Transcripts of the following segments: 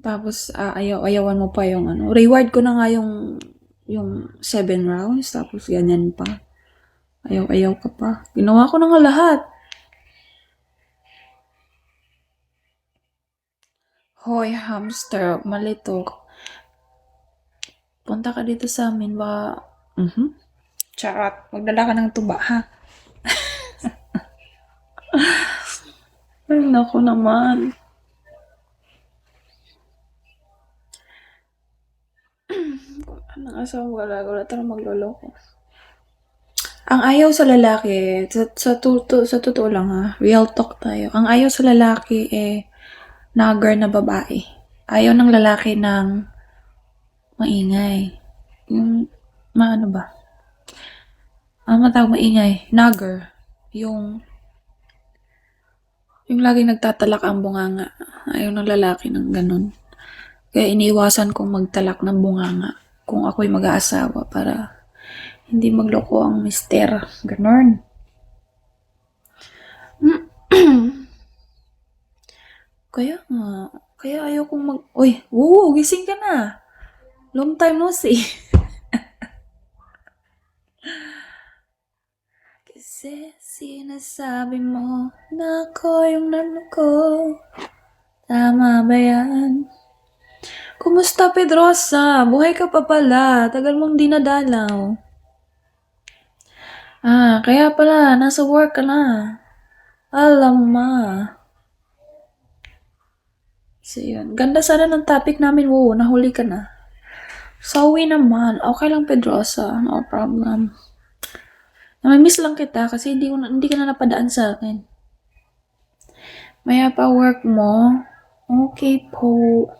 Tapos, ayaw-ayawan mo pa yung ano. Reward ko na nga yung 7 rounds. Tapos, ganyan pa. Ayaw-ayaw ka pa. Ginawa ko na nga lahat. Hoy, hamster. Malito. Punta ka dito sa amin. Ba? Charot. Magdala ka ng tuba, ha? Ay, naku naman. Anong asawa wala talagang magloloko. Ang ayaw sa lalaki, sa totoo lang ha, real talk tayo. Ang ayaw sa lalaki nagger na babae. Ayaw ng lalaki ng maingay. Yung, maano ba? Matawag maingay. Nagger. Yung laging nagtatalak ang bunganga. Ayaw ng lalaki ng ganun. Kaya iniiwasan kong magtalak ng bunganga kung ako'y mag-aasawa para hindi magloko ang mister. Ganon. Kaya nga. Kaya ayaw kong Uy, gising ka na. Long time no see. Kasi sinasabi mo na ako yung ko. Tama ba yan? Kumusta, Pedrosa? Buhay ka pa pala. Tagal mong dinadalaw. Kaya pala, nasa work ka na. Alam ma. So, yun. Ganda sana ng topic namin. Nahuli ka na. Sorry naman. Okay lang, Pedrosa. No problem. Namimiss lang kita kasi hindi ka na napadaan sa akin. Maya pa work mo. Okay po.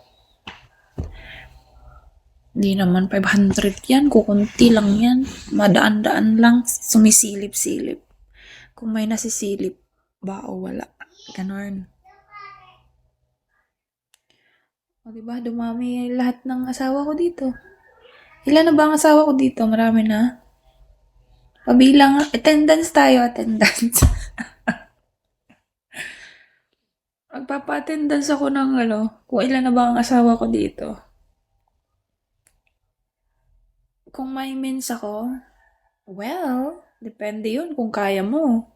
Hindi naman 500 yan. Kukunti lang yan. Madaan-daan lang. Sumisilip-silip. Kung may nasisilip ba o wala. Ganon. O diba, dumami lahat ng asawa ko dito. Ilan na ba ang asawa ko dito? Marami na. Pabilang, attendance tayo, attendance. Magpapa-attendance ako ng kung ilan na ba ang asawa ko dito. Kung may means ako, well, depende yun kung kaya mo.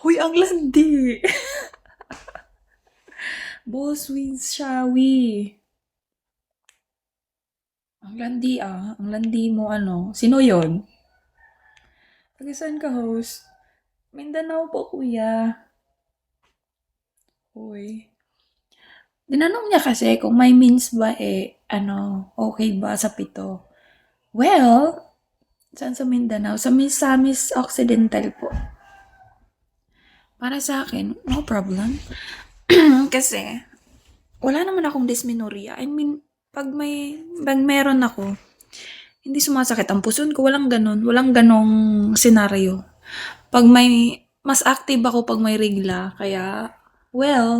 Huy, ang landi! Boss wins Shawi. Ang landi Ang landi mo Sino yon? Taga saan ka, host? Mindanao po, kuya. Uy. Dinanong niya kasi kung may means ba okay ba sa 7. Well, saan sa Mindanao? Sa Misamis Occidental po. Para sa akin, no problem. Kasi, wala naman akong dysmenorrhea. I mean, pag meron ako, hindi sumasakit ang puson ko. Walang ganon. Walang ganong senaryo. Mas active ako pag may regla. Kaya, well,